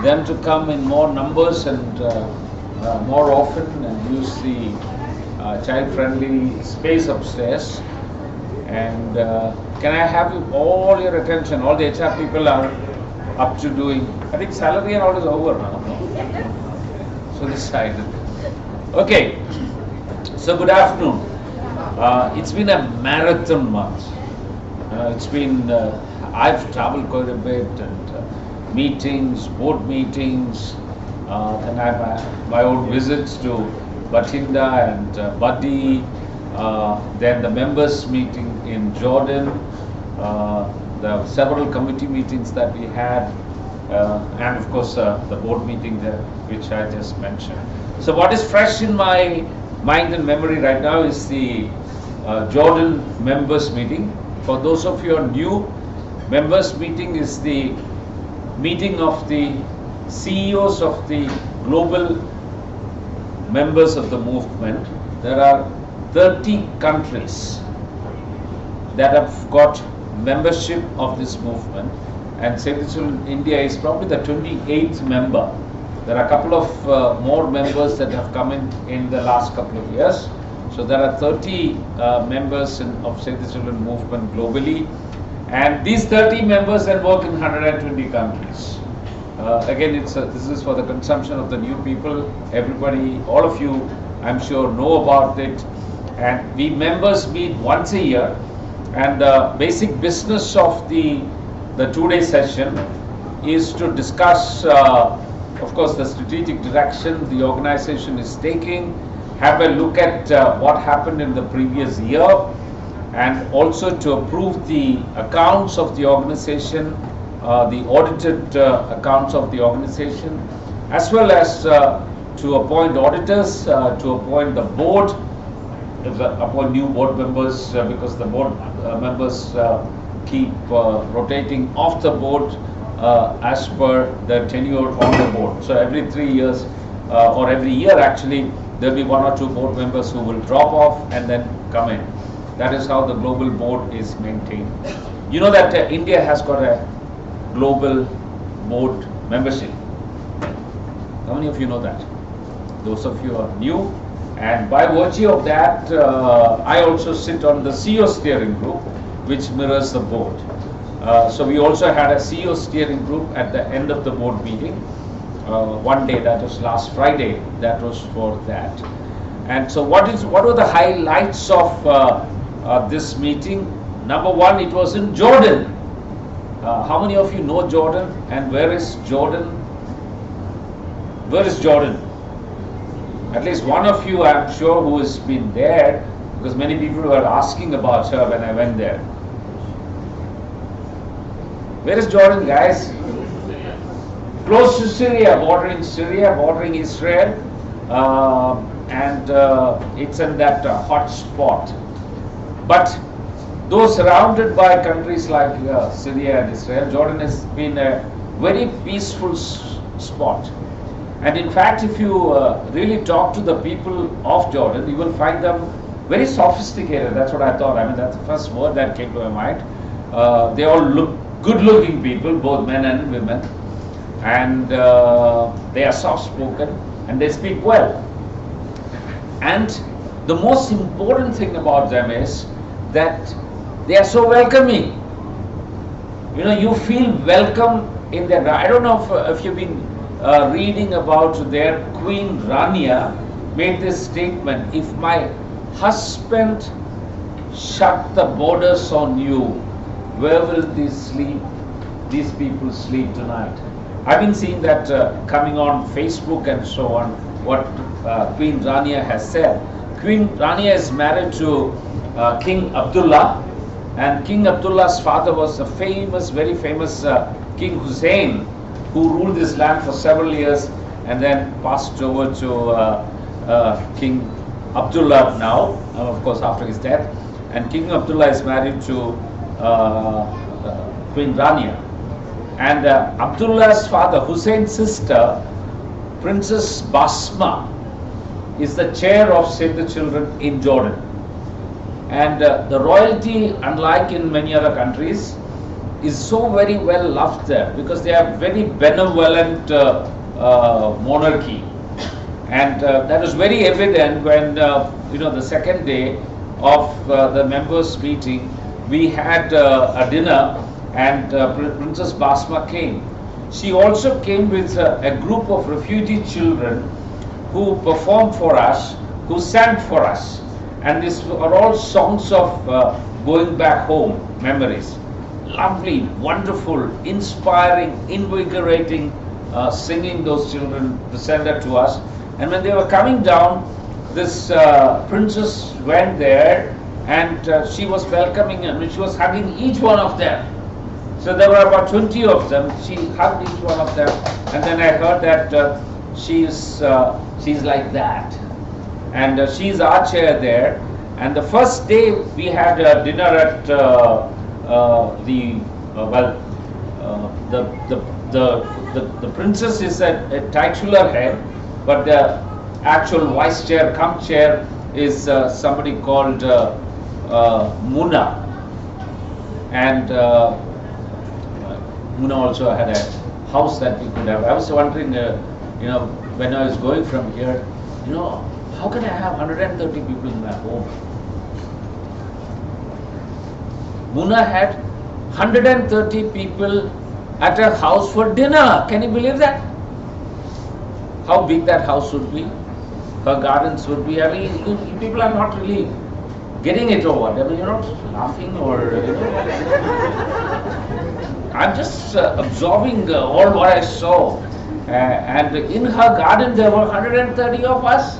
them to come in more numbers and more often and use the child-friendly space upstairs. And can I have all your attention? All the HR people are up to doing, I think salary and all is over now. No? So this side. Okay, so good afternoon. It's been a marathon month. It's been, I've traveled quite a bit, and meetings, board meetings, and I've had my own visits to Bathinda and Badi, then the members meeting in Jordan, the several committee meetings that we had, and of course the board meeting there, which I just mentioned. So what is fresh in my mind and memory right now is the Jordan members meeting. For those of you who are new, members meeting is the meeting of the CEOs of the global members of the movement. There are 30 countries that have got membership of this movement, and Save the Children India is probably the 28th member. There are a couple of more members that have come in the last couple of years. So there are 30 members of Save the Children movement globally, and these 30 members then work in 120 countries. Again, this is for the consumption of the new people. Everybody, all of you, I'm sure, know about it. And we members meet once a year, and the basic business of the 2-day session is to discuss, of course, the strategic direction the organization is taking, have a look at what happened in the previous year, and also to approve the accounts of the organization, the audited accounts of the organization, as well as to appoint auditors, to appoint the board, appoint new board members, because the board members keep rotating off the board as per the tenure on the board. So every 3 years or every year actually, there will be 1 or 2 board members who will drop off and then come in. That is how the global board is maintained. You know that India has got a global board membership. How many of you know that? Those of you are new. And by virtue of that, I also sit on the CEO steering group, which mirrors the board. So we also had a CEO steering group at the end of the board meeting. One day, that was last Friday, that was for that. And so what were the highlights of this meeting? Number one, it was in Jordan. How many of you know Jordan? And where is Jordan? Where is Jordan? At least one of you, I'm sure, who has been there, because many people were asking about her when I went there. Where is Jordan, guys? Close to Syria, bordering Israel, and it's in that hot spot. But though surrounded by countries like Syria and Israel, Jordan has been a very peaceful spot. And in fact, if you really talk to the people of Jordan, you will find them very sophisticated. That's what I thought. I mean, that's the first word that came to my mind. They all look good-looking people, both men and women. And they are soft-spoken and they speak well. And the most important thing about them is that they are so welcoming. You know, you feel welcome in their. I don't know if you've been reading about their Queen Rania made this statement: if my husband shut the borders on you, where will these people sleep tonight? I've been seeing that coming on Facebook and so on, what Queen Rania has said. Queen Rania is married to King Abdullah, and King Abdullah's father was a very famous King Hussein, who ruled this land for several years and then passed over to King Abdullah now, of course after his death. And King Abdullah is married to Queen Rania. And Abdullah's father, Hussein's sister, Princess Basma, is the chair of Save the Children in Jordan. And the royalty, unlike in many other countries, is so very well loved there because they are very benevolent monarchy. And that was very evident when, the second day of the members' meeting, we had a dinner, and Princess Basma came. She also came with a group of refugee children who performed for us, who sang for us. And these are all songs of going back home memories. Lovely, wonderful, inspiring, invigorating singing those children presented to us. And when they were coming down, this princess went there, and she was welcoming them, and she was hugging each one of them. So there were about 20 of them. She hugged each one of them, and then I heard that she's like that, and she's our chair there. And the first day we had dinner at the princess is a titular head, but the actual vice chair cum chair is somebody called Muna. And Muna also had a house that we could have. I was wondering, when I was going from here, how can I have 130 people in my home? Muna had 130 people at her house for dinner. Can you believe that? How big that house would be, her gardens would be. I mean, you people are not really getting it over. I mean, you're not laughing or. I'm just absorbing all what I saw. And in her garden, there were 130 of us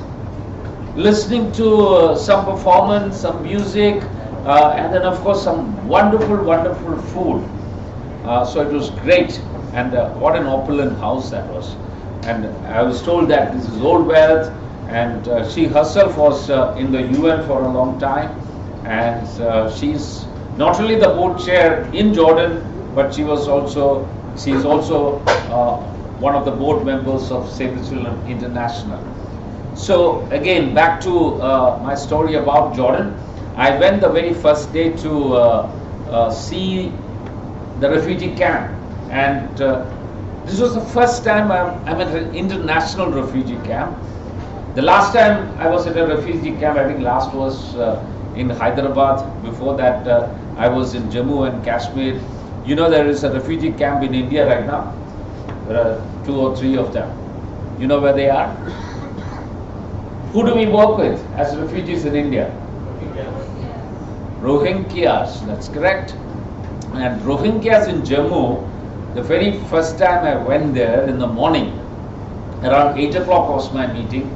listening to some performance, some music, and then, of course, some wonderful, wonderful food. So it was great. And what an opulent house that was. And I was told that this is old wealth, and she herself was in the UN for a long time, and she's not only the board chair in Jordan, but she's also one of the board members of Save the Children International. So again, back to my story about Jordan. I went the very first day to see the refugee camp, and this was the first time I'm at an international refugee camp. The last time I was at a refugee camp, I think last was in Hyderabad. Before that, I was in Jammu and Kashmir. There is a refugee camp in India right now. There are 2 or 3 of them. You know where they are? Who do we work with as refugees in India? Rohingyas, that's correct. And Rohingyas in Jammu, the very first time I went there in the morning, around 8 o'clock was my meeting,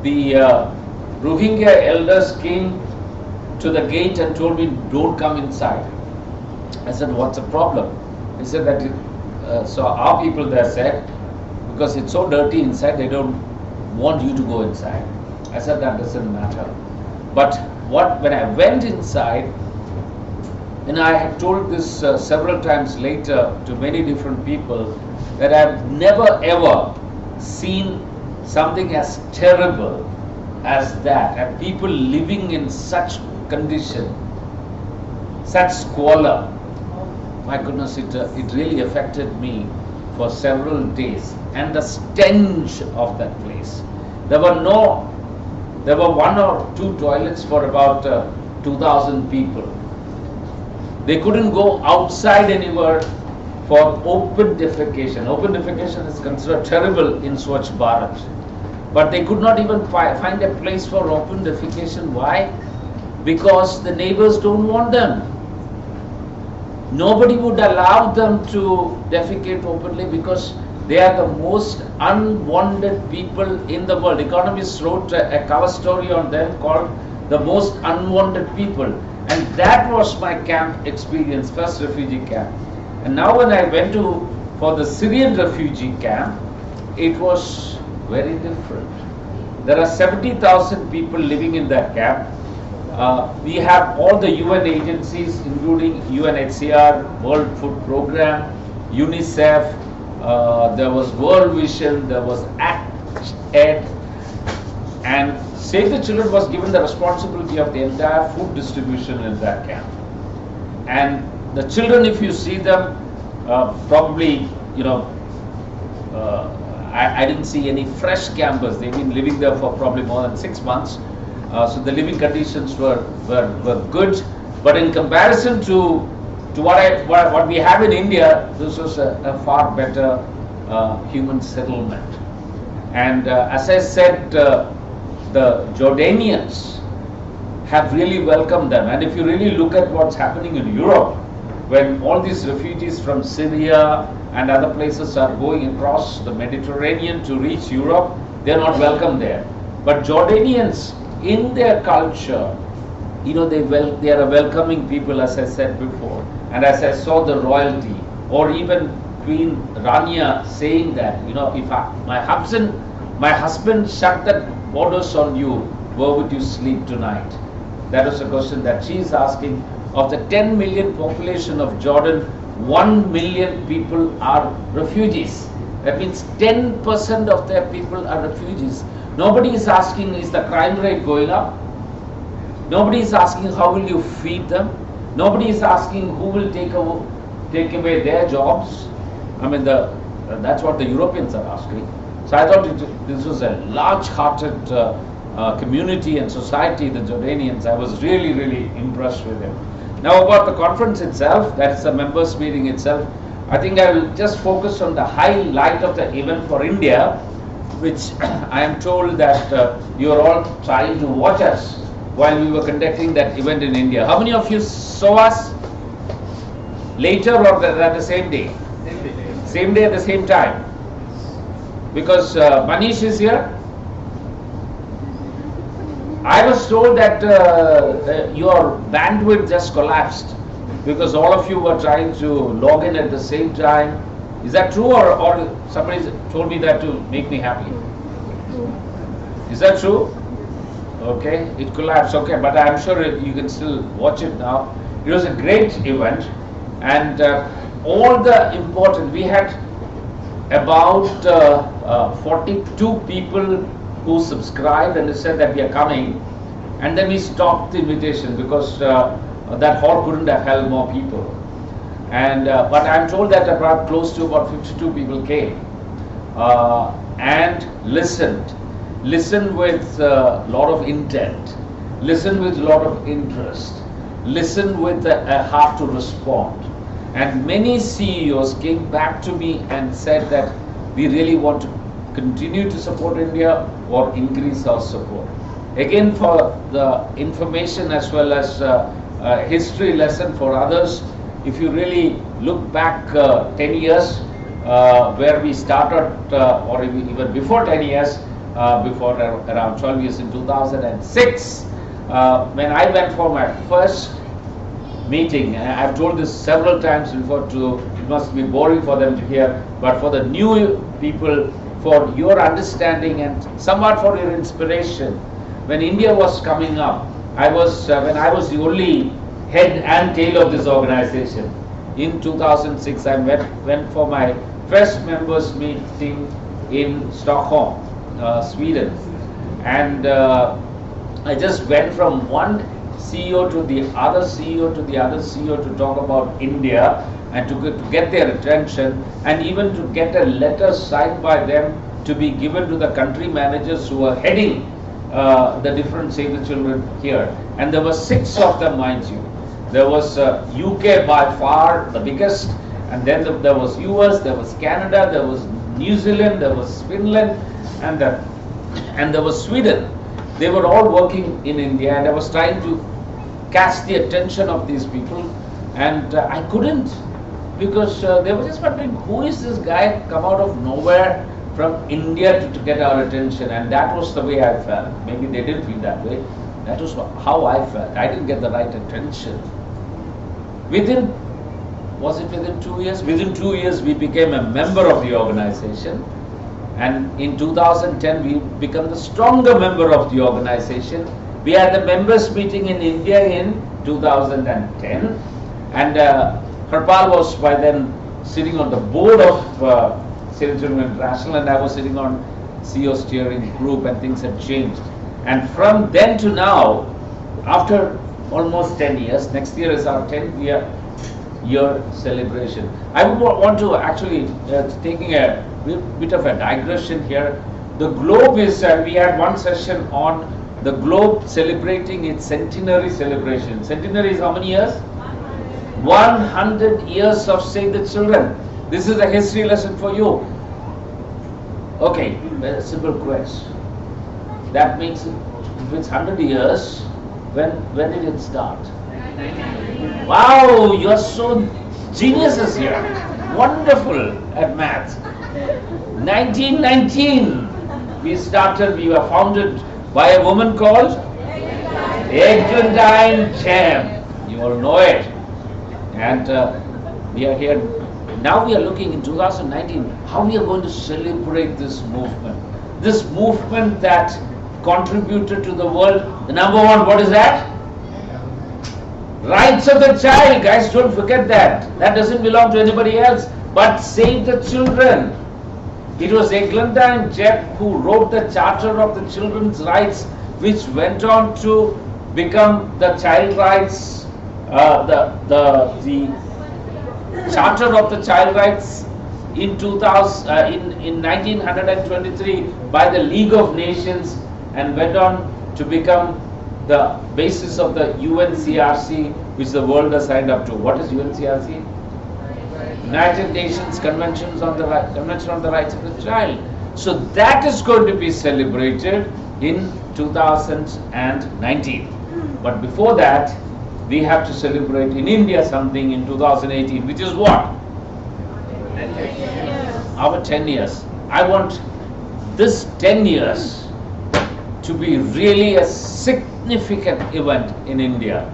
the Rohingya elders came to the gate and told me, don't come inside. I said, what's the problem? He said that, so our people there said, because it's so dirty inside, they don't want you to go inside. I said, that doesn't matter. But when I went inside, and I had told this several times later to many different people, that I've never ever seen something as terrible as that, and people living in such condition, such squalor. My goodness, it really affected me for several days. And the stench of that place. There were 1 or 2 toilets for about 2,000 people. They couldn't go outside anywhere for open defecation. Open defecation is considered terrible in Swachh Bharat. But they could not even find a place for open defecation. Why? Because the neighbors don't want them. Nobody would allow them to defecate openly because they are the most unwanted people in the world. Economists wrote a cover story on them called The Most Unwanted People. And that was my camp experience, first refugee camp. And now when I went for the Syrian refugee camp, it was very different. There are 70,000 people living in that camp. We have all the UN agencies, including UNHCR, World Food Program, UNICEF, there was World Vision, there was ACT-ED, and Save the Children was given the responsibility of the entire food distribution in that camp. And The children, if you see them, probably, you know, I didn't see any fresh campers. They've been living there for probably more than 6 months. So the living conditions were good. But in comparison to what we have in India, this was a far better human settlement. And as I said, the Jordanians have really welcomed them. And if you really look at what's happening in Europe, when all these refugees from Syria and other places are going across the Mediterranean to reach Europe, they're not welcome there. But Jordanians, in their culture, you know, they are a welcoming people, as I said before. And as I saw the royalty, or even Queen Rania saying that, you know, if my husband shut the borders on you, where would you sleep tonight? That is a question that she is asking. Of the 10 million population of Jordan, 1 million people are refugees. That means 10% of their people are refugees. Nobody is asking, is the crime rate going up? Nobody is asking, how will you feed them? Nobody is asking, who will take away their jobs? I mean, that's what the Europeans are asking. So I thought this was a large-hearted community and society, the Jordanians. I was really, really impressed with them. Now about the conference itself, that's the members meeting itself, I think I will just focus on the highlight of the event for India, which I am told that you are all trying to watch us while we were conducting that event in India. How many of you saw us later or at the same day? Same day at the same time? Because Manish is here. I was told that your bandwidth just collapsed because all of you were trying to log in at the same time. Is that true, or somebody told me that to make me happy? Is that true? Okay, it collapsed. Okay, but I'm sure you can still watch it now. It was a great event, and all the important, we had about 42 people who subscribed and said that we are coming, and then we stopped the invitation because that hall couldn't have held more people. And but I'm told that about close to about 52 people came and listened with a lot of intent, listened with a lot of interest, listened with a heart to respond. And many CEOs came back to me and said that we really want to continue to support India or increase our support. Again, for the information as well as history lesson for others, if you really look back 10 years where we started, or even before 10 years, before around 12 years in 2006, when I went for my first meeting, and I've told this several times before, it must be boring for them to hear, but for the new people, for your understanding and somewhat for your inspiration, when India was coming up, when I was the only head and tail of this organization. In 2006, I went for my first members meeting in Stockholm, Sweden, and I just went from one CEO to the other CEO to the other CEO to talk about India and to get their attention, and even to get a letter signed by them to be given to the country managers who are heading the different Save the Children here. And there were 6 of them, mind you. There was UK by far the biggest, and then there was US, there was Canada, there was New Zealand, there was Finland, and there was Sweden. They were all working in India, and I was trying to catch the attention of these people, and I couldn't, because they were just wondering, who is this guy come out of nowhere from India to get our attention? And that was the way I felt. Maybe they didn't feel that way. That was how I felt. I didn't get the right attention. Was it within 2 years? Within 2 years, we became a member of the organization. And in 2010, we became the stronger member of the organization. We had the members meeting in India in 2010. And Harpal was by then sitting on the board of Save the Children International, and I was sitting on CEO steering group, and things had changed. And from then to now, after almost 10 years, next year is our 10th year, year celebration. I would want to actually, taking a bit of a digression here, the globe is, we had one session on the globe celebrating its centenary celebration. Centenary is how many years? 100 years of Save the Children. This is a history lesson for you. Okay, a simple question. That makes it, if it's 100 years, when did it start? Wow, you are so geniuses here. Wonderful at maths. 1919, we were founded by a woman called Eglantine Jem. You all know it. And we are here. Now we are looking in 2019, how we are going to celebrate this movement. This movement that contributed to the world. The number one, what is that? Rights of the child. Guys, don't forget that. That doesn't belong to anybody else. But Save the Children. It was Eglantine Jem who wrote the Charter of the Children's Rights, which went on to become the Child Rights, the Charter of the Child Rights in 1923 by the League of Nations, and went on to become the basis of the UNCRC, which the world has signed up to. What is UNCRC? United Nations Convention on the Rights of the Child. So that is going to be celebrated in 2019. But before that, we have to celebrate in India something in 2018, which is what? 10 years. Our 10 years. I want this 10 years to be really a significant event in India.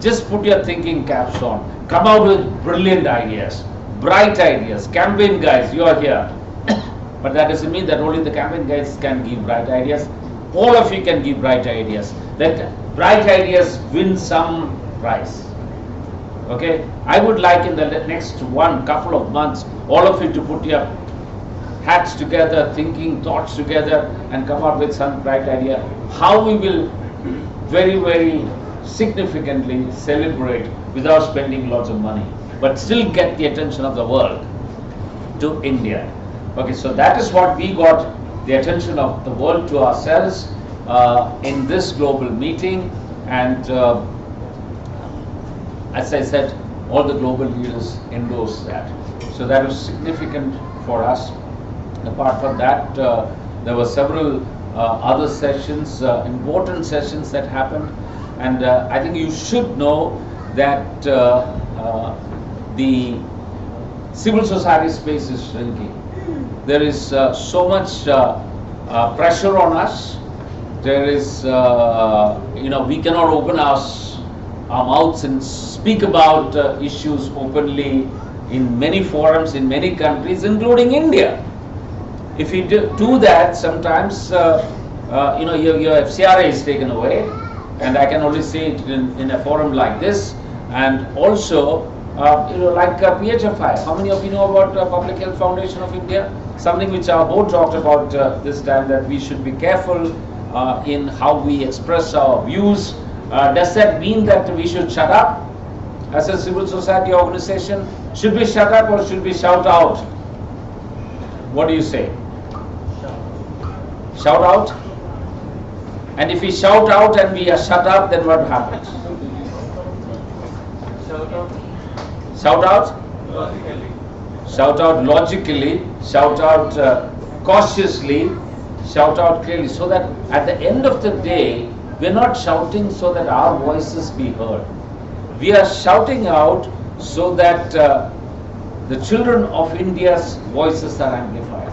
Just put your thinking caps on. Come out with brilliant ideas, bright ideas. Campaign guys, you are here. But that doesn't mean that only the campaign guys can give bright ideas. All of you can give bright ideas. Let bright ideas win some prize. Okay? I would like in the next couple of months, all of you to put your hats together, thinking thoughts together, and come up with some bright idea. How we will very, very significantly celebrate without spending lots of money, but still get the attention of the world to India. Okay, so that is what we got the attention of the world to ourselves in this global meeting, and as I said, all the global leaders endorsed that. So that was significant for us. Apart from that, there were several other sessions, important sessions that happened, and I think you should know that the civil society space is shrinking. There is so much pressure on us. There is, we cannot open our mouths and speak about issues openly in many forums, in many countries, including India. If you do that, sometimes, your FCRA is taken away, and I can only say it in a forum like this, and also, like PHFI. How many of you know about Public Health Foundation of India? Something which our board talked about this time, that we should be careful in how we express our views. Does that mean that we should shut up as a civil society organization? Should we shut up or should we shout out? What do you say? Shout out? And if we shout out and we are shut up, then what happens? Shout out. Shout out? Logically. Shout out logically, shout out cautiously, shout out clearly, so that at the end of the day, we're not shouting so that our voices be heard. We are shouting out so that the children of India's voices are amplified.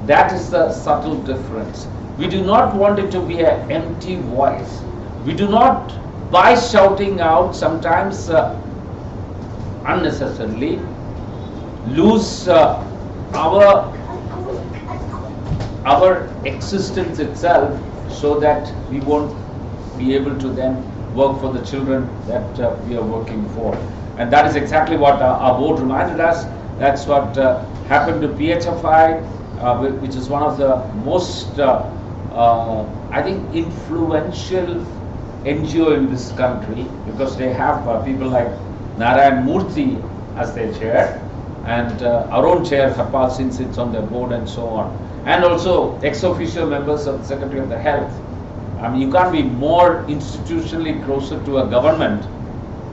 That is the subtle difference. We do not want it to be an empty voice. We do not, by shouting out, sometimes unnecessarily, lose our existence itself, so that we won't be able to then work for the children that we are working for. And that is exactly what our board reminded us. That's what happened to PHFI, which is one of the most, I think, influential NGO in this country, because they have people like Narayan Murthy as their chair, and our own chair Harpal Singh sits on their board, and so on, and also ex-official members of the Secretary of the Health. I mean, you can't be more institutionally closer to a government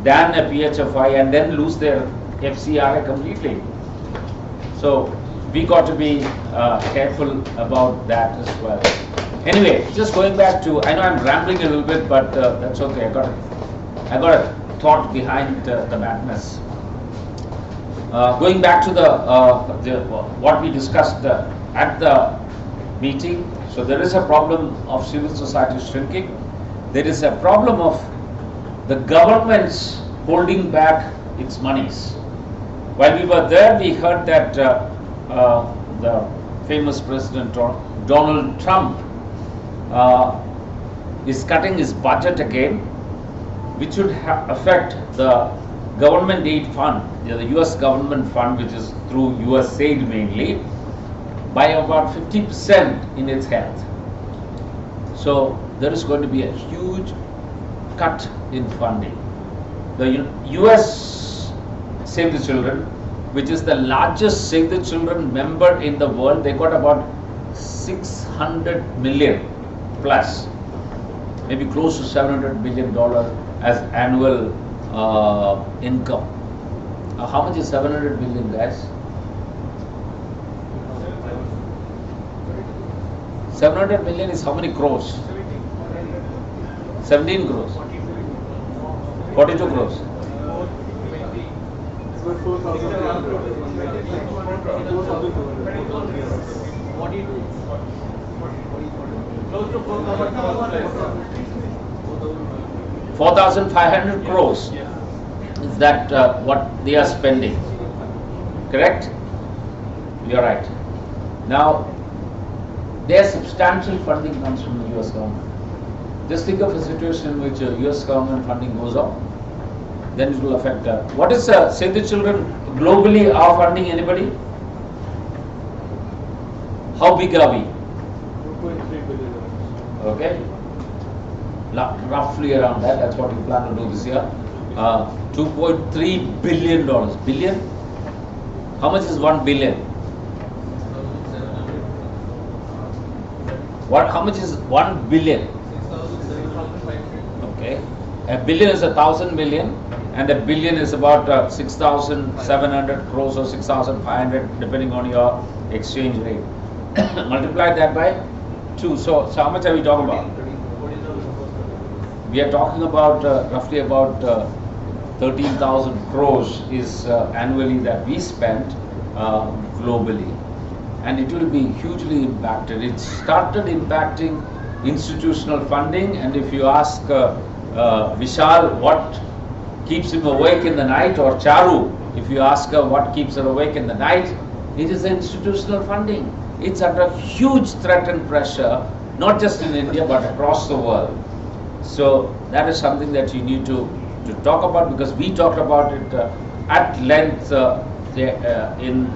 than a PHFI and then lose their FCRA completely. So we got to be careful about that as well. Anyway, just going back to, I know I'm rambling a little bit, but that's okay. I got a thought behind the madness. Going back to what we discussed at the meeting. So there is a problem of civil society shrinking. There is a problem of the governments holding back its monies. While we were there, we heard that the famous President Donald Trump is cutting his budget again, which would affect the government aid fund, the US government fund, which is through USAID mainly, by about 50% in its health. So there is going to be a huge cut in funding. The US Save the Children, which is the largest Save the Children member in the world, they got about 600 million plus, maybe close to $700 billion as annual income. How much is 700 billion, guys? 700 million is how many crores? 17 crores. 42 crores. Close to 4,500 crores. Is that what they are spending? Correct? You're right. Now, their substantial funding comes from the US government. Just think of a situation in which US government funding goes up, then it will affect. What is Save the Children globally are funding? Anybody? How big are we? 2.3 billion. Okay, roughly around that. That's what we plan to do this year. $2.3 billion. Billion? How much is 1 billion? What? How much is 1 billion? Okay, a billion is 1,000 million, and a billion is about 6,700 crores or 6,500, depending on your exchange rate. Multiply that by 2. So how much are we talking about? We are talking about roughly about 13,000 crores is annually that we spend globally, and it will be hugely impacted. It started impacting institutional funding, and if you ask Vishal what keeps him awake in the night, or Charu, if you ask her what keeps her awake in the night, it is institutional funding. It's under huge threat and pressure, not just in India but across the world. So that is something that you need to talk about, because we talked about it at length in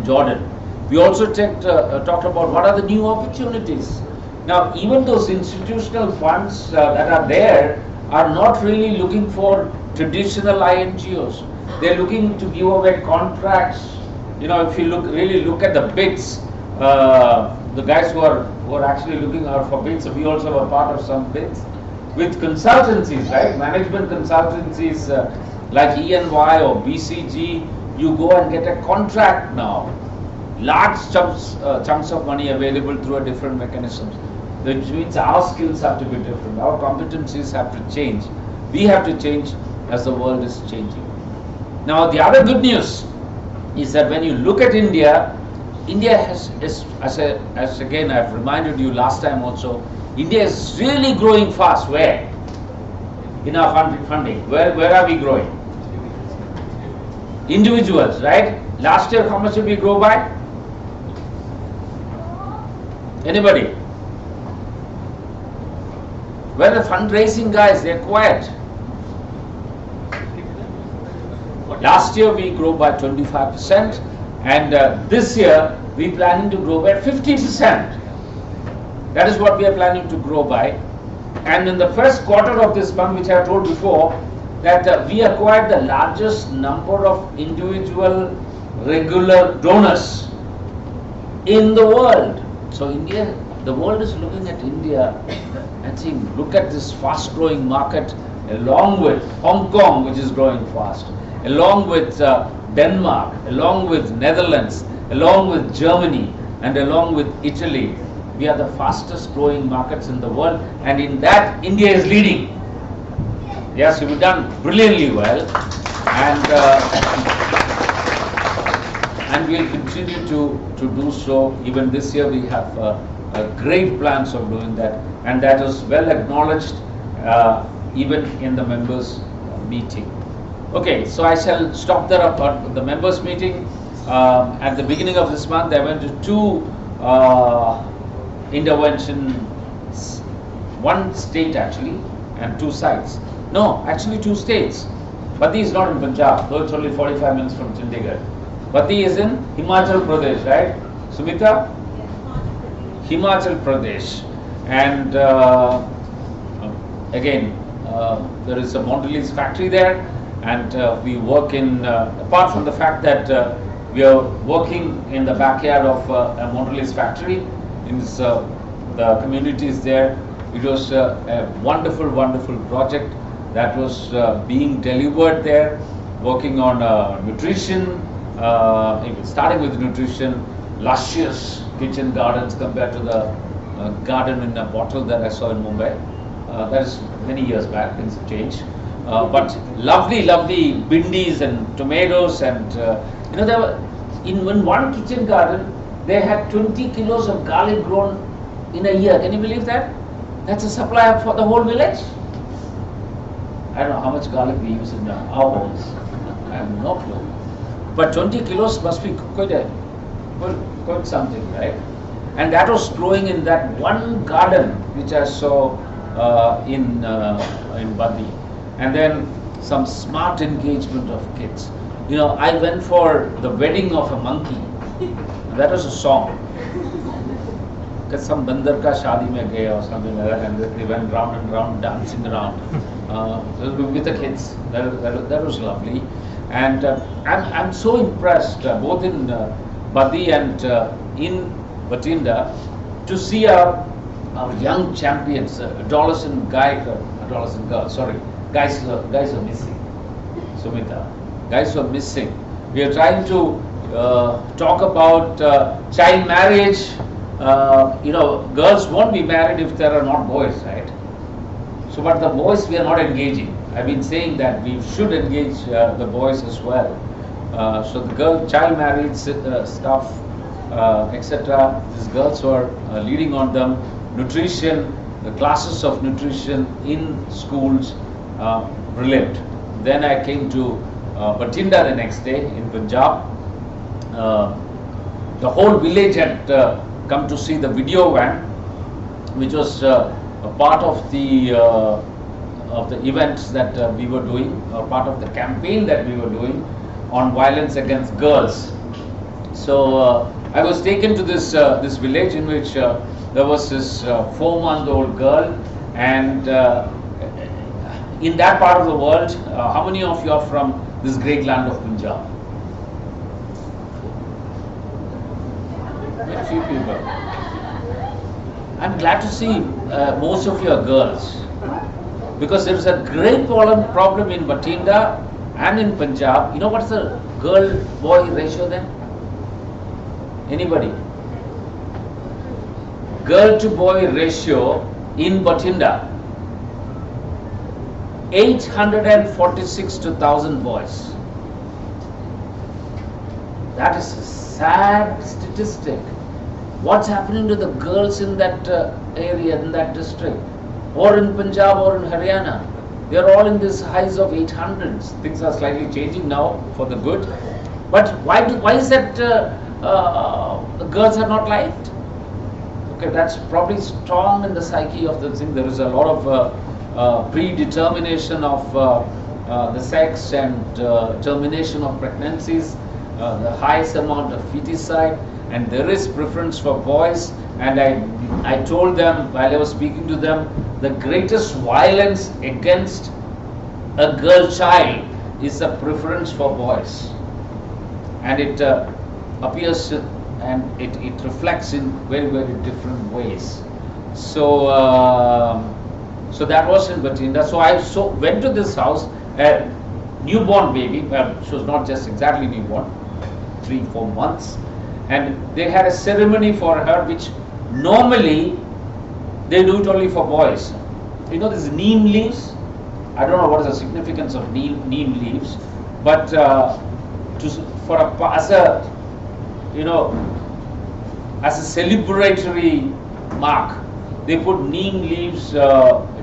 Jordan. We also talked about what are the new opportunities. Now, even those institutional funds that are there are not really looking for traditional INGOs. They're looking to give away contracts. You know, if you really look at the bids, the guys who are actually looking out for bids, we also were part of some bids with consultancies, right? Management consultancies like ENY or BCG. You go and get a contract now. Large chunks of money available through a different mechanisms. Which means our skills have to be different. Our competencies have to change. We have to change as the world is changing. Now, the other good news is that when you look at India, India has, as again I've reminded you last time also, India is really growing fast. Where? In our funding. Where are we growing? Individuals, right? Last year, how much did we grow by? Anybody? Where are the fundraising guys? They're quiet. Last year we grew by 25%, and this year we planning to grow by 50%. That is what we are planning to grow by. And in the first quarter of this month, which I told before, that we acquired the largest number of individual regular donors in the world. So India, the world is looking at India and saying, look at this fast growing market, along with Hong Kong, which is growing fast, along with Denmark, along with Netherlands, along with Germany, and along with Italy. We are the fastest growing markets in the world, and in that India is leading. Yes, we've done brilliantly well, and we'll continue to do so. Even this year we have great plans of doing that, and that is well acknowledged even in the members meeting. Okay, so I shall stop there about the members meeting. At the beginning of this month I went to two interventions, one state actually and two sites. No, actually two states. Bati is not in Punjab, though it's only 45 minutes from Chandigarh. Bati is in Himachal Pradesh, right? Sumita? Himachal Pradesh. And again, there is a Mondelez factory there, and we work in, apart from the fact that we are working in the backyard of a Mondelez factory, in this, the communities there. It was a wonderful, wonderful project that was being delivered there, working on nutrition, starting with nutrition, luscious kitchen gardens compared to the garden in a bottle that I saw in Mumbai. That is many years back, things have changed. But lovely, lovely bindis and tomatoes, and you know, there were, in one kitchen garden, they had 20 kilos of garlic grown in a year. Can you believe that? That's a supply for the whole village. I don't know how much garlic we use in our homes. I have no clue. But 20 kilos must be quite something, right? And that was growing in that one garden which I saw in Badi. And then some smart engagement of kids. You know, I went for the wedding of a monkey. That was a song. Because some bandar ka shadi mein gaya or something like that, and they went round and round, dancing around with the kids. That was lovely. And I'm so impressed, both in Badi and in Bathinda, to see our young champions, adolescent girls, sorry, guys are missing. Sumita, guys are missing. We are trying to talk about child marriage. You know, girls won't be married if there are not boys, right? So, but the boys we are not engaging. I've been saying that we should engage the boys as well. So the child marriage stuff, etc. These girls were leading on them. Nutrition, the classes of nutrition in schools, brilliant. Then I came to Bathinda the next day in Punjab. The whole village had come to see the video van, which was a part of the events that we were doing, or part of the campaign that we were doing on violence against girls. So I was taken to this village in which there was this 4-month-old girl, and in that part of the world, how many of you are from this great land of Punjab? Very few people. I'm glad to see most of you are girls, because there is a great problem in Bathinda and in Punjab. You know what's the girl-boy ratio then? Anybody? Girl-to-boy ratio in Bathinda, 846 to 1,000 boys. That is a sad statistic. What's happening to the girls in that area, in that district, or in Punjab or in Haryana? They are all in this highs of 800s. Things are slightly changing now for the good. But why is that the girls are not liked? Okay, that's probably strong in the psyche of the thing. There is a lot of predetermination of the sex and termination of pregnancies, the highest amount of feticide, and there is preference for boys. And I told them while I was speaking to them, the greatest violence against a girl child is a preference for boys, and it appears and it reflects in very, very different ways. So so that was in Batinda. So I went to this house, a newborn baby. Well, she was not just exactly newborn, 3-4 months, and they had a ceremony for her, which normally they do it only for boys. You know, these neem leaves. I don't know what is the significance of neem leaves, but as a, you know, as a celebratory mark, they put neem leaves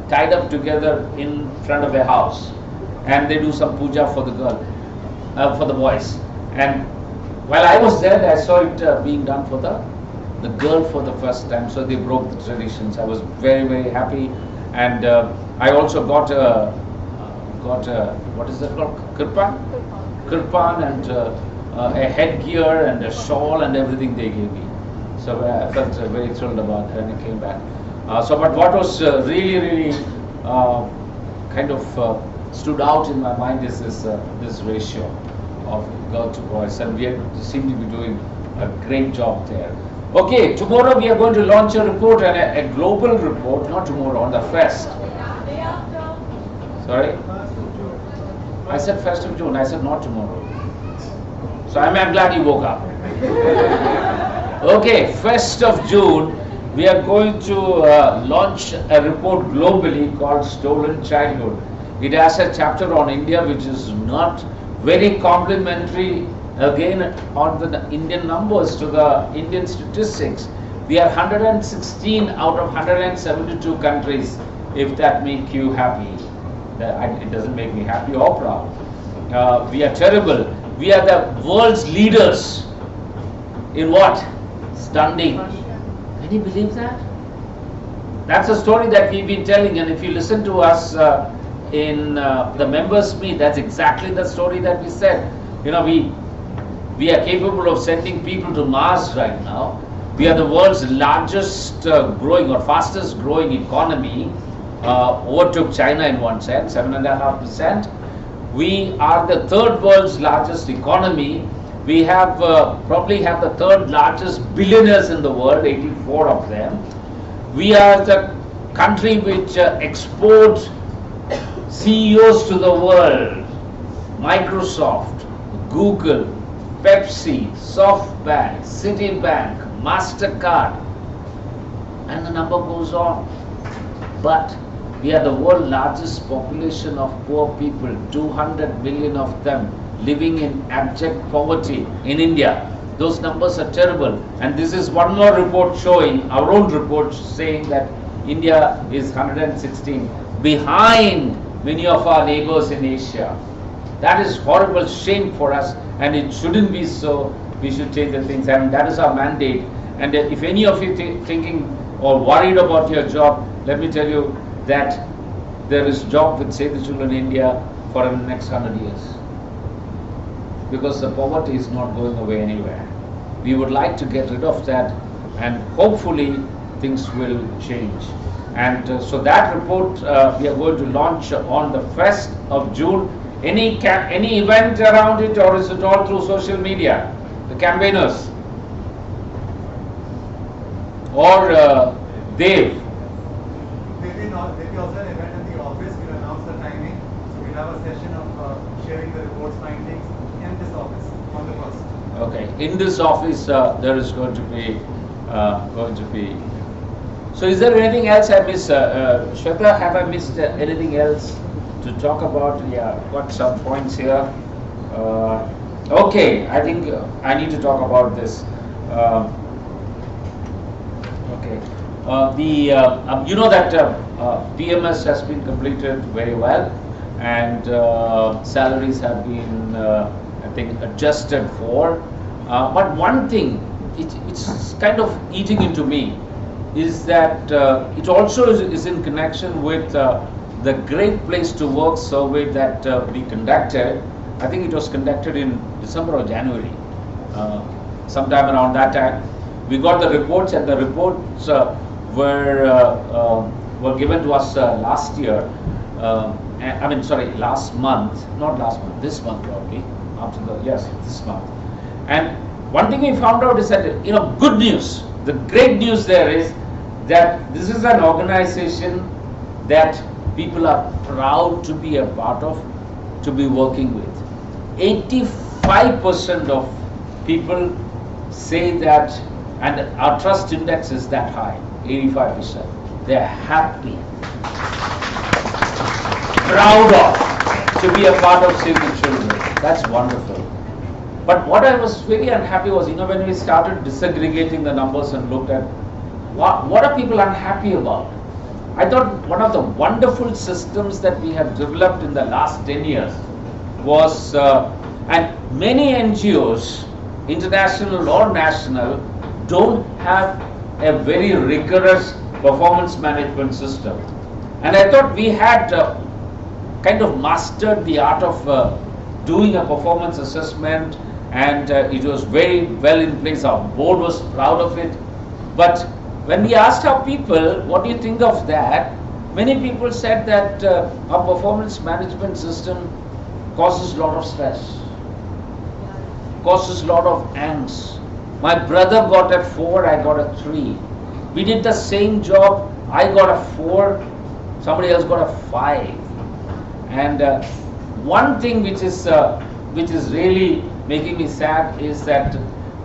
tied up together in front of a house, and they do some puja for the girl, for the boys. And while I was there, I saw it being done for the girl for the first time. So they broke the traditions. I was very, very happy, and I also got a what is that called? Kirpan and a headgear and a shawl and everything they gave me. So I felt very thrilled about it when I came back. But what was really kind of stood out in my mind is this ratio of girl to boys, and we seem to be doing a great job there. Okay, tomorrow we are going to launch a report, and a global report, not tomorrow, on the fest. Sorry? I said 1st of June, I said not tomorrow. So I'm glad you woke up. Okay, 1st of June, we are going to launch a report globally called Stolen Childhood. It has a chapter on India, which is not very complimentary, again, on the Indian numbers to the Indian statistics. We are 116 out of 172 countries, if that makes you happy. It doesn't make me happy or proud. We are terrible. We are the world's leaders in what? Stunning. Can you believe that? That's a story that we've been telling, and if you listen to us in the members meet, that's exactly the story that we said. You know, we are capable of sending people to Mars right now. We are the world's largest growing or fastest growing economy. Overtook China in one sense, 7.5%. We are the third world's largest economy. We have probably have the third largest billionaires in the world, 84 of them. We are the country which exports CEOs to the world. Microsoft, Google, Pepsi, SoftBank, Citibank, MasterCard, and the number goes on. But we are the world's largest population of poor people, 200 million of them living in abject poverty in India. Those numbers are terrible. And this is one more report showing, our own report saying that India is 116 behind many of our neighbors in Asia. That is horrible shame for us, and it shouldn't be so. We should change the things, and that is our mandate. And if any of you thinking or worried about your job, let me tell you that there is job with Save the Children in India for the next 100 years. Because the poverty is not going away anywhere. We would like to get rid of that, and hopefully things will change. And so that report we are going to launch on the 1st of June. Any event around it, or is it all through social media? The campaigners? Or Dave? Maybe also an event in the office. We'll announce the timing. So we'll have a session of sharing the report's findings in this office on the 1st. Okay, in this office there is going to be So is there anything else I missed? Shweta, have I missed anything else to talk about? Yeah, got some points here. Okay, I think I need to talk about this. Okay, you know that PMS has been completed very well, and salaries have been, I think, adjusted for. But one thing, it's kind of eating into me, is that it also is in connection with the Great Place to Work survey that we conducted. I think it was conducted in December or January, sometime around that time. We got the reports, and the reports were given to us last year, I mean, sorry, last month, not last month, this month probably, yes, this month. And one thing we found out is that, good news, the great news there is that this is an organization that people are proud to be a part of, to be working with. 85% of people say that, and our trust index is that high, 85%. They are happy, proud of to be a part of Save the Children. That's wonderful. But what I was very unhappy was, when we started disaggregating the numbers and looked at what are people unhappy about. I thought one of the wonderful systems that we have developed in the last 10 years was, and many NGOs, international or national, don't have a very rigorous performance management system. And I thought we had kind of mastered the art of doing a performance assessment, and it was very well in place. Our board was proud of it. But when we asked our people, what do you think of that? Many people said that our performance management system causes a lot of stress, causes a lot of angst. My brother got a 4, I got a 3. We did the same job, I got a 4, somebody else got a 5. And one thing which is really making me sad is that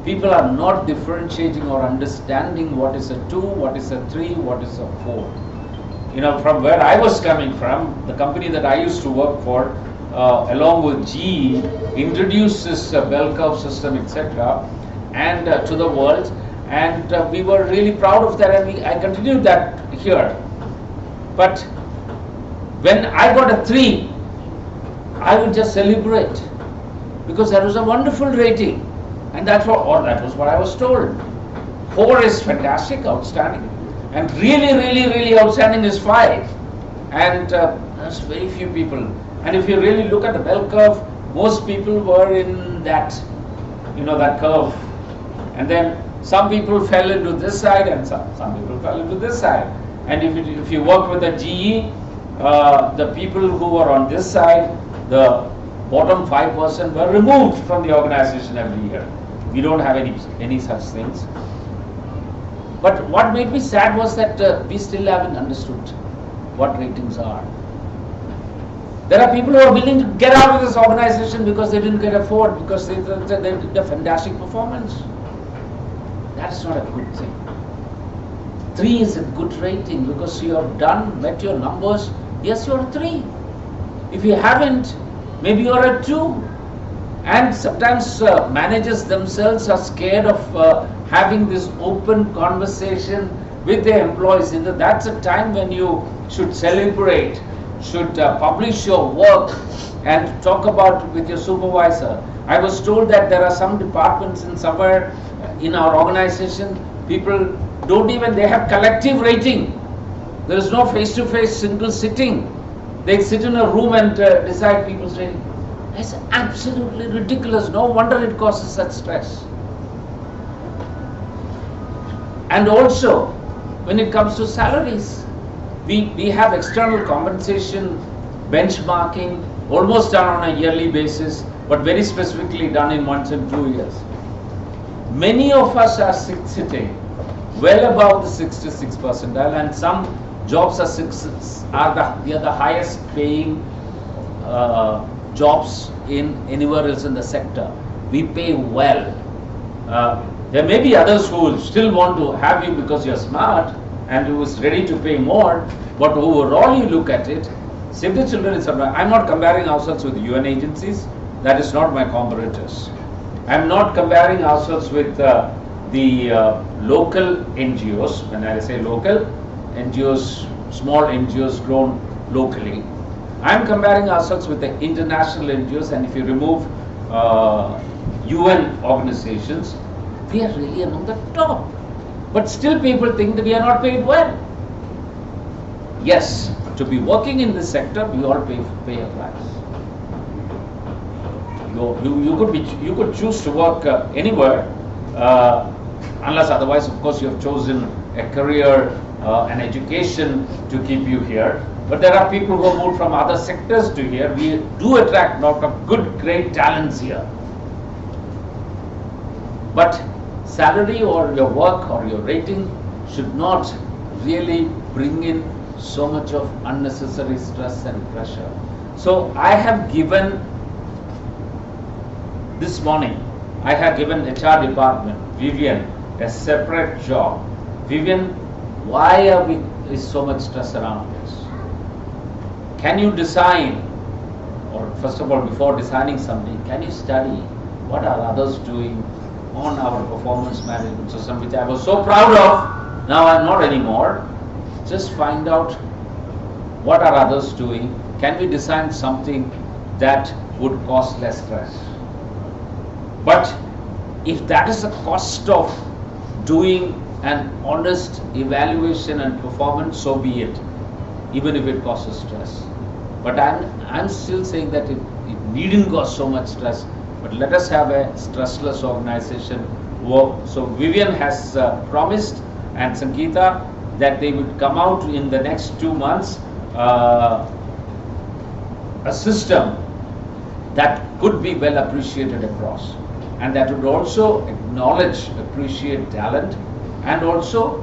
people are not differentiating or understanding what is a 2, what is a 3, what is a 4. From where I was coming from, the company that I used to work for, along with GE, introduced this bell curve system, etc., and to the world, and we were really proud of that, and I continued that here. But when I got a 3, I would just celebrate, because that was a wonderful rating, and that was what I was told. 4 is fantastic, outstanding, and really, really, really outstanding is 5, and there's very few people. And if you really look at the bell curve, most people were in that, that curve, and then some people fell into this side, and some people fell into this side. And if you work with a GE, the people who were on this side, the bottom 5% were removed from the organization every year. We don't have any such things. But what made me sad was that we still haven't understood what ratings are. There are people who are willing to get out of this organization because they didn't get a 4, because they did a fantastic performance. That's not a good thing. 3 is a good rating because you have met your numbers. Yes, you're a 3. If you haven't, maybe you're a 2. And sometimes managers themselves are scared of having this open conversation with their employees. That's a time when you should celebrate, should publish your work, and talk about it with your supervisor. I was told that there are some departments somewhere in our organization, people they have collective rating. There is no face-to-face single sitting. They sit in a room and decide people's rating. It's absolutely ridiculous. No wonder it causes such stress. And also, when it comes to salaries, we have external compensation, benchmarking, almost done on a yearly basis, but very specifically done in once in 2 years. Many of us are sitting well above the 66th percentile, and some jobs are the highest paying jobs in anywhere else in the sector. We pay well. There may be others who still want to have you because you're smart and who is ready to pay more, but overall you look at it, Save the Children is I'm not comparing ourselves with UN agencies. That is not my comparators. I'm not comparing ourselves with the local NGOs. When I say local, NGOs, small NGOs grown locally. I'm comparing ourselves with the international NGOs, and if you remove UN organizations, we are really among the top. But still people think that we are not paid well. Yes, to be working in this sector, we all pay a price. You could choose to work anywhere, unless otherwise, of course, you have chosen a career, an education to keep you here. But there are people who moved from other sectors to here. We do attract a lot of good, great talents here. But salary or your work or your rating should not really bring in so much of unnecessary stress and pressure. So I have given, this morning, I have given HR department, Vivian, a separate job. Vivian, why is so much stress around this? Can you design, or first of all, before designing something, can you study what are others doing on our performance management system, which I was so proud of, now I'm not anymore. Just find out what are others doing. Can we design something that would cause less stress? But if that is the cost of doing an honest evaluation and performance, so be it, even if it causes stress. But I'm still saying that it needn't cause so much stress, but let us have a stressless organization. So Vivian has promised, and Sangeeta, that they would come out in the next 2 months a system that could be well appreciated across, and that would also acknowledge, appreciate talent, and also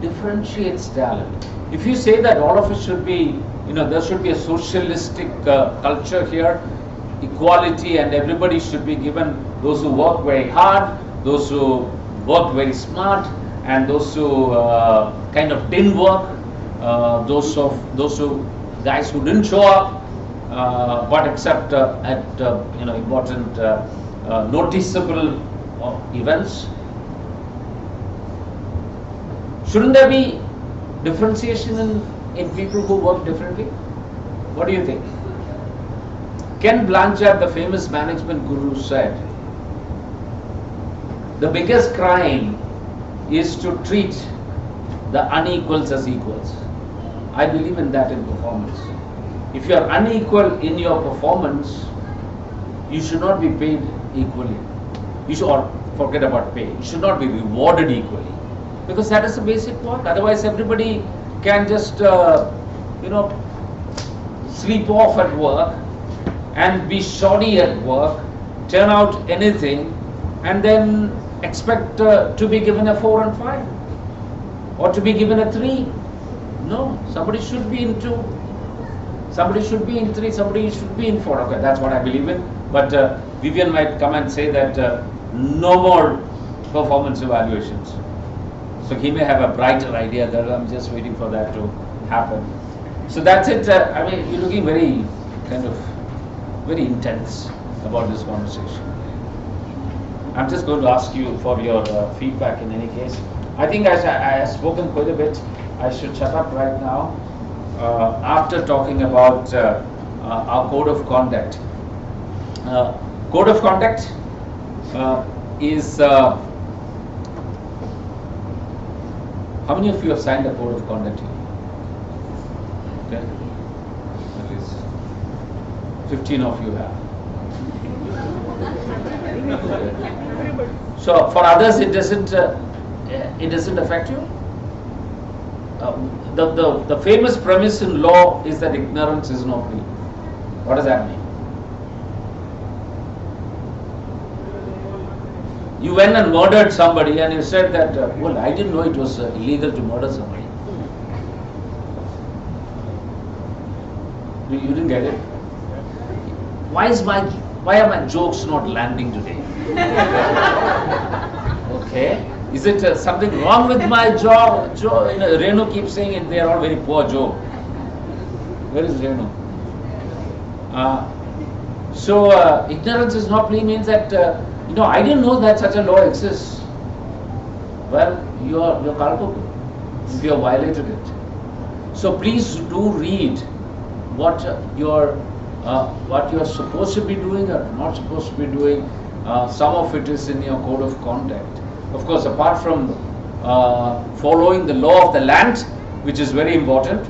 differentiates talent. If you say that all of us should be, there should be a socialistic culture here, equality, and everybody should be given, those who work very hard, those who work very smart, and those who kind of didn't work, those guys who didn't show up, but except at important noticeable events. Shouldn't there be differentiation in people who work differently? What do you think? Ken Blanchard, the famous management guru, said, the biggest crime is to treat the unequals as equals. I believe in that in performance. If you are unequal in your performance, you should not be paid equally. Or forget about pay. You should not be rewarded equally, because that is the basic work. Otherwise, everybody can just sleep off at work and be shoddy at work, turn out anything, and then expect to be given a 4 and 5 or to be given a 3. No, somebody should be in 2, somebody should be in 3, somebody should be in 4. Okay, that's what I believe in. But Vivian might come and say that no more performance evaluations. So he may have a brighter idea. That I'm just waiting for that to happen. So that's it. You're looking very very intense about this conversation. I'm just going to ask you for your feedback in any case. I think I have spoken quite a bit. I should shut up right now after talking about our code of conduct. Code of conduct is... how many of you have signed a code of conduct here? Okay. At least 15 of you have. So for others it doesn't affect you. The famous premise in law is that ignorance is no plea. What does that mean? You went and murdered somebody and you said that, well, I didn't know it was illegal to murder somebody. You didn't get it? Why are my jokes not landing today? Okay. Is it something wrong with my jaw? Renu keeps saying it, they are all very poor joke. Where is Renu? Ignorance is not plea means that I didn't know that such a law exists. Well, you're culpable if you have violated it. So please do read what you're supposed to be doing or not supposed to be doing. Some of it is in your code of conduct. Of course, apart from following the law of the land, which is very important,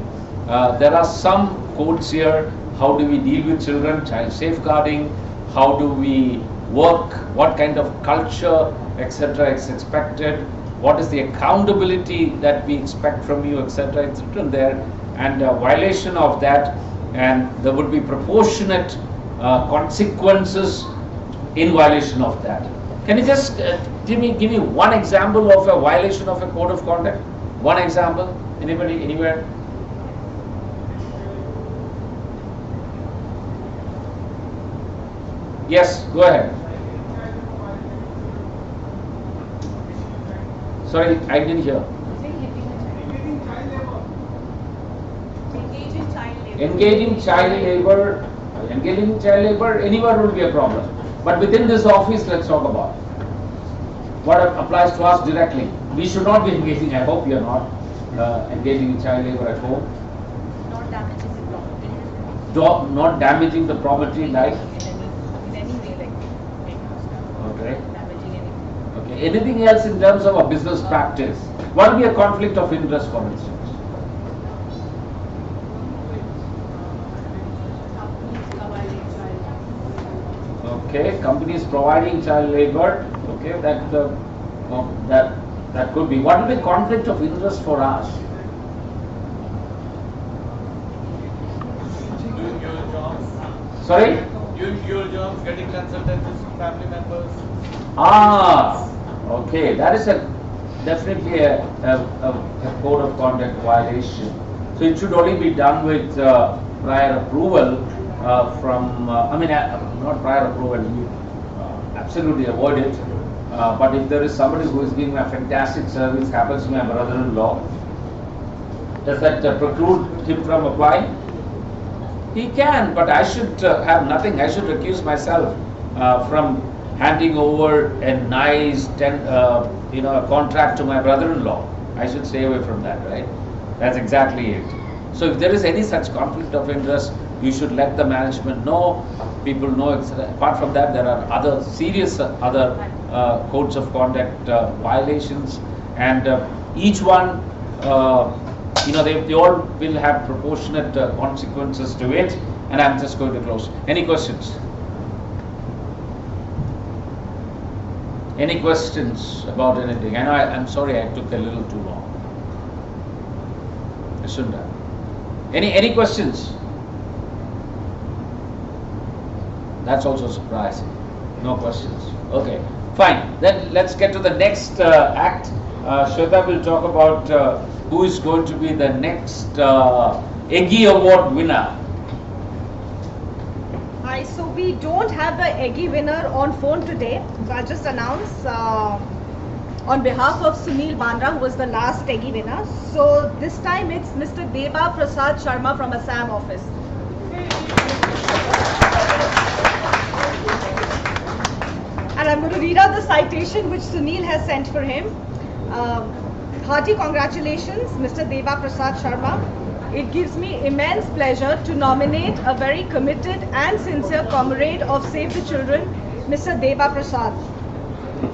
there are some codes here. How do we deal with children, child safeguarding, how do we work, what kind of culture, etc. is expected, what is the accountability that we expect from you, etc. It's written there. and violation of that, and there would be proportionate consequences in violation of that. Can you just give me one example of a violation of a code of conduct? One example? Anybody, anywhere? Yes, go ahead. Sorry, I didn't hear. Engaging child labor anywhere will be a problem. But within this office, let's talk about what applies to us directly. We should not be engaging, I hope you are not engaging in child labor at home. Not damaging the property. Not damaging the property like? In any way, like Okay. damaging anything. Okay. Anything else in terms of a business practice? What will be a conflict of interest, for instance? Okay, companies providing child labor. Okay, that could be. What will be conflict of interest for us? Doing your jobs. Sorry? Doing your jobs, getting consultants, family members. Ah, okay. That is definitely a code of conduct violation. So it should only be done with prior approval from. Not prior approval. You absolutely avoid it. But if there is somebody who is giving a fantastic service, happens to be my brother-in-law, does that preclude him from applying? He can, but I should have nothing. I should recuse myself from handing over a nice a contract to my brother-in-law. I should stay away from that, right? That's exactly it. So if there is any such conflict of interest, you should let the management know. People know. Apart from that, there are other serious codes of conduct violations, and each one, they all will have proportionate consequences to it. And I'm just going to close. Any questions? Any questions about anything? I know I'm sorry I took a little too long. I shouldn't have. Any questions? That's also surprising. No questions. Okay, fine. Then let's get to the next act. Shweta will talk about who is going to be the next EGGI Award winner. Hi, so we don't have the EGGI winner on phone today. So I'll just announce on behalf of Sunil Bandra, who was the last EGGI winner. So this time it's Mr. Deba Prasad Sharma from Assam office. And I'm going to read out the citation which Sunil has sent for him. Hearty congratulations, Mr. Deba Prasad Sharma. It gives me immense pleasure to nominate a very committed and sincere comrade of Save the Children, Mr. Deba Prasad,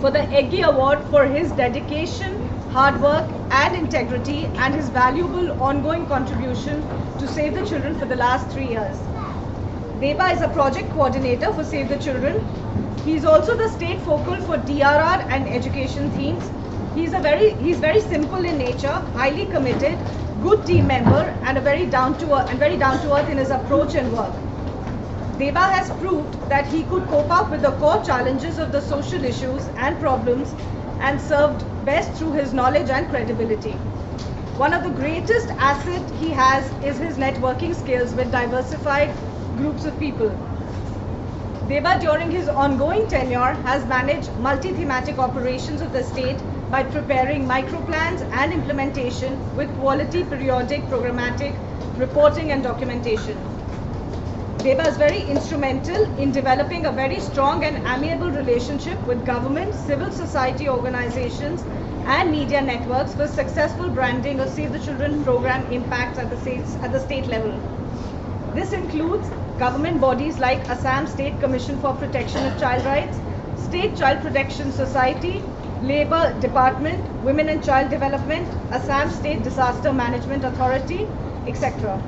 for the EGGI Award for his dedication, hard work and integrity, and his valuable ongoing contribution to Save the Children for the last 3 years. Deba is a project coordinator for Save the Children. He is also the state focal for DRR and education themes. He's very simple in nature, highly committed, good team member, and very down to earth in his approach and work. Deba has proved that he could cope up with the core challenges of the social issues and problems and served best through his knowledge and credibility. One of the greatest assets he has is his networking skills with diversified groups of people. Deba, during his ongoing tenure, has managed multi-thematic operations of the state by preparing microplans and implementation with quality periodic programmatic reporting and documentation. Deba is very instrumental in developing a very strong and amiable relationship with government, civil society organizations and media networks for successful branding of Save the Children program impacts at the state level. This includes government bodies like Assam State Commission for Protection of Child Rights, State Child Protection Society, Labour Department, Women and Child Development, Assam State Disaster Management Authority, etc.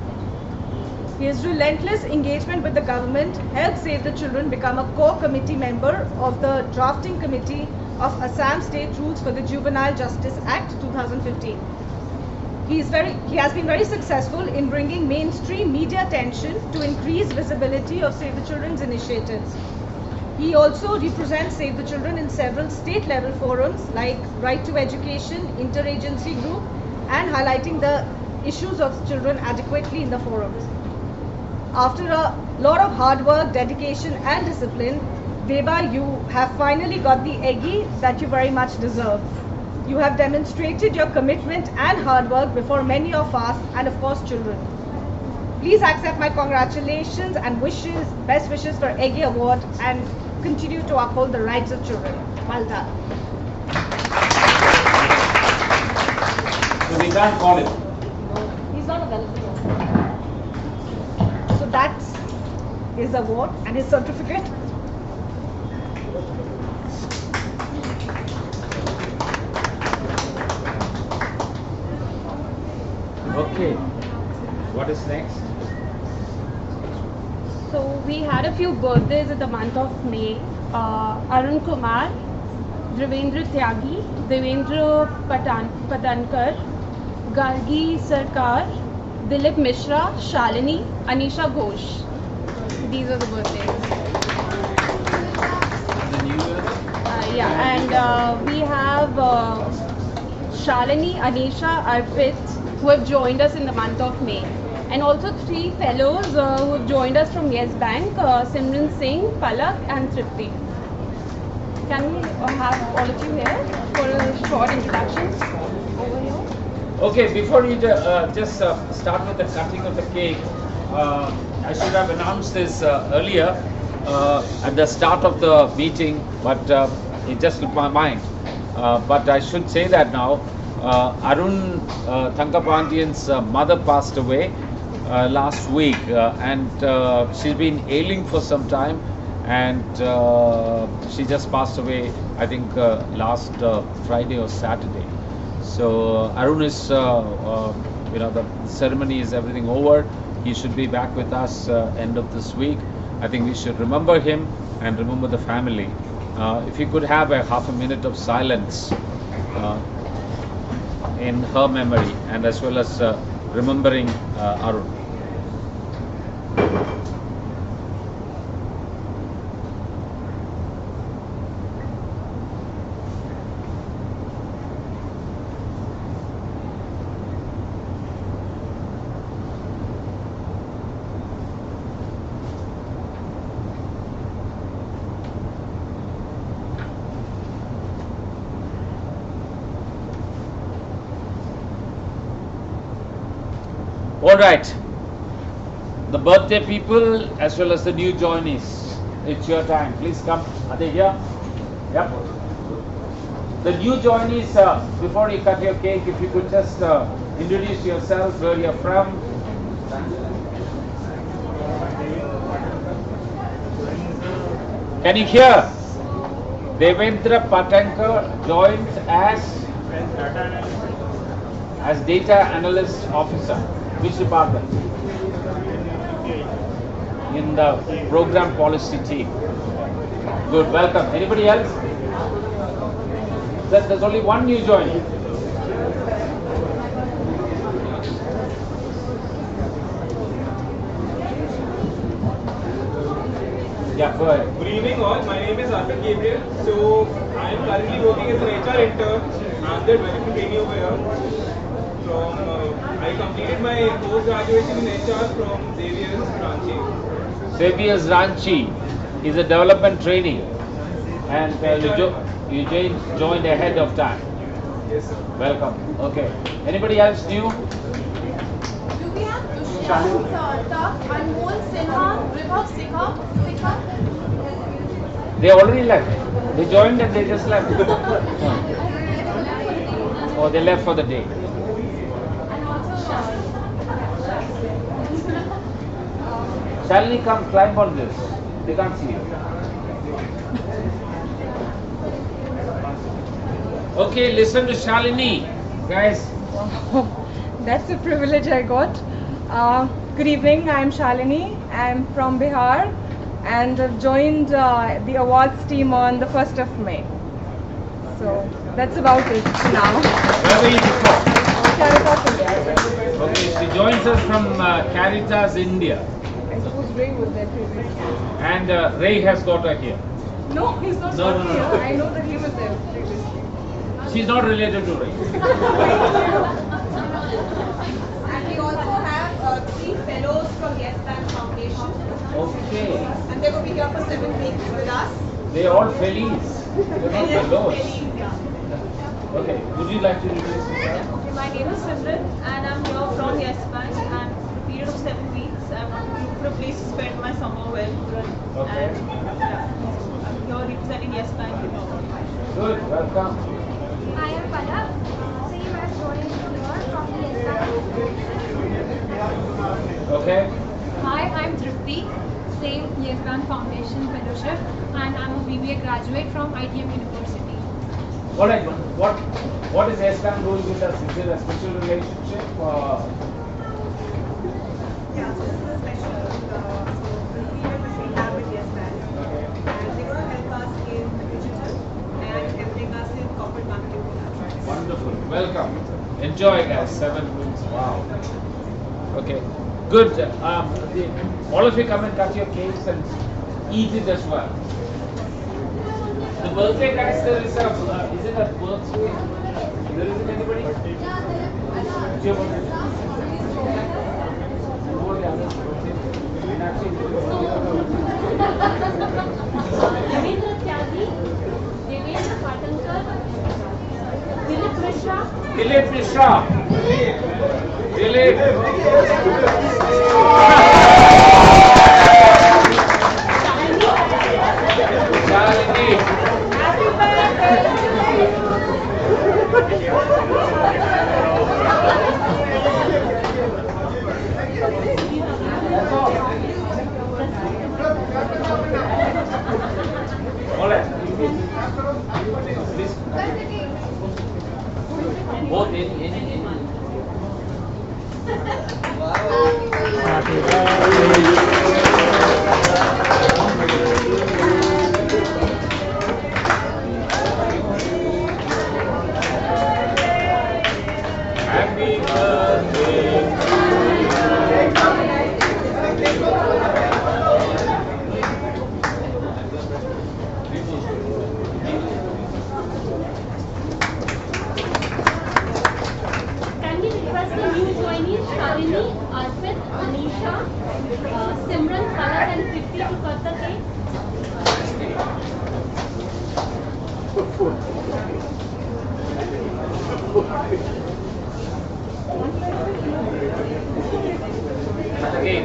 His relentless engagement with the government helped Save the Children become a core committee member of the drafting committee of Assam State Rules for the Juvenile Justice Act 2015. He has been very successful in bringing mainstream media attention to increase visibility of Save the Children's initiatives. He also represents Save the Children in several state level forums like Right to Education, Interagency Group, and highlighting the issues of children adequately in the forums. After a lot of hard work, dedication and discipline, Deba, you have finally got the eggie that you very much deserve. You have demonstrated your commitment and hard work before many of us and of course children. Please accept my congratulations and wishes, best wishes for Eggie Award and continue to uphold the rights of children. Well done. So we can't call him. He's not available. So that's his award and his certificate. Okay. What is next? So we had a few birthdays in the month of May. Arun Kumar, Drivendra Tyagi, Devendra Patankar, Gargi Sarkar, Dilip Mishra, Shalini, Anisha Ghosh. These are the birthdays. The New Year? And we have Shalini, Anisha, Arpit, who have joined us in the month of May. And also 3 fellows who have joined us from Yes Bank, Simran Singh, Palak and Tripti. Can we have all of you here for a short introduction over here? Okay, before you just start with the cutting of the cake, I should have announced this earlier at the start of the meeting, but it just slipped my mind. But I should say that now. Arun Thankapandian's mother passed away last week, and she's been ailing for some time, and she just passed away, I think, last Friday or Saturday. So Arun is, the ceremony is everything over. He should be back with us end of this week. I think we should remember him and remember the family. If you could have a half a minute of silence in her memory, and as well as remembering Arun. All right, the birthday people as well as the new joinees, it's your time. Please come. Are they here? Yep. The new joinees, before you cut your cake, if you could just introduce yourself, where you're from. Can you hear? Devendra Patankar joined as data analyst officer. Which department? In the program policy team. Good, welcome. Anybody else? There's only one new joinee. Yeah, go ahead. Good evening all, my name is Arpit Gabriel. So I am currently working as an HR intern. I'm the development trainee over here. I completed my post-graduation in HR from Xavier's Ranchi. Xavier's Ranchi is a development trainee, and you joined ahead of time. Yes, sir. Welcome. Okay. Anybody else new? Do we have Dushyant, Tuck, Anmol, Sinha, Vibhav, Sikha? They already left. They joined and they just left. Oh, they left for the day. Shalini, come climb on this. They can't see you. Okay, listen to Shalini, guys. That's a privilege I got. Good evening, I'm Shalini. I'm from Bihar and I've joined the awards team on the 1st of May. So that's about it now. Where were you before? Caritas India. Okay, she joins us from Caritas India. I suppose Ray was there previously. And Ray has got her here. No, he's not No, working no, here. no. I know that he was there previously. She's not related to Ray. And we also have 3 fellows from Yes Bank Foundation. Okay. And they will be here for 7 weeks with us. They are all fellies. They're not fellows. Yeah. Okay, would you like to introduce yourself? Okay, my name is Simran and I'm here from Yes Bank, and for a period of 7 weeks I'm looking for a place to spend my summer well. Okay. And yeah, I'm here representing Yes Bank. Good, welcome. I am Palak. Same as joined here from the Okay. Hi, I'm Tripti. Same Yes Bank Foundation Fellowship, and I'm a BBA graduate from ITM University. All right, what is S-Bank doing with us? Is it a special relationship? Yeah, so this is a special agreement which we have with Yes Bank. Okay. And they're going to help us in digital and helping us in corporate marketing programs. Wonderful. Welcome. Enjoy, guys. 7 weeks. Wow. Okay. Good. All of you come and cut your cakes and eat it as well. The birthday guys, there is a, is it a birthday? There isn't anybody? It's your birthday. Who are the others' birthday? Meenakshi, it's your birthday. Devendra Tyagi, Devendra Patankar, Dilip Mishra, Dilip Mishra. Dilip. Shalini. All right. Please. Both any. Happy birthday. can we request the new joinees Shalini, Arpit, Anisha, Simran, Palak and Tripti to cut the cake? Again.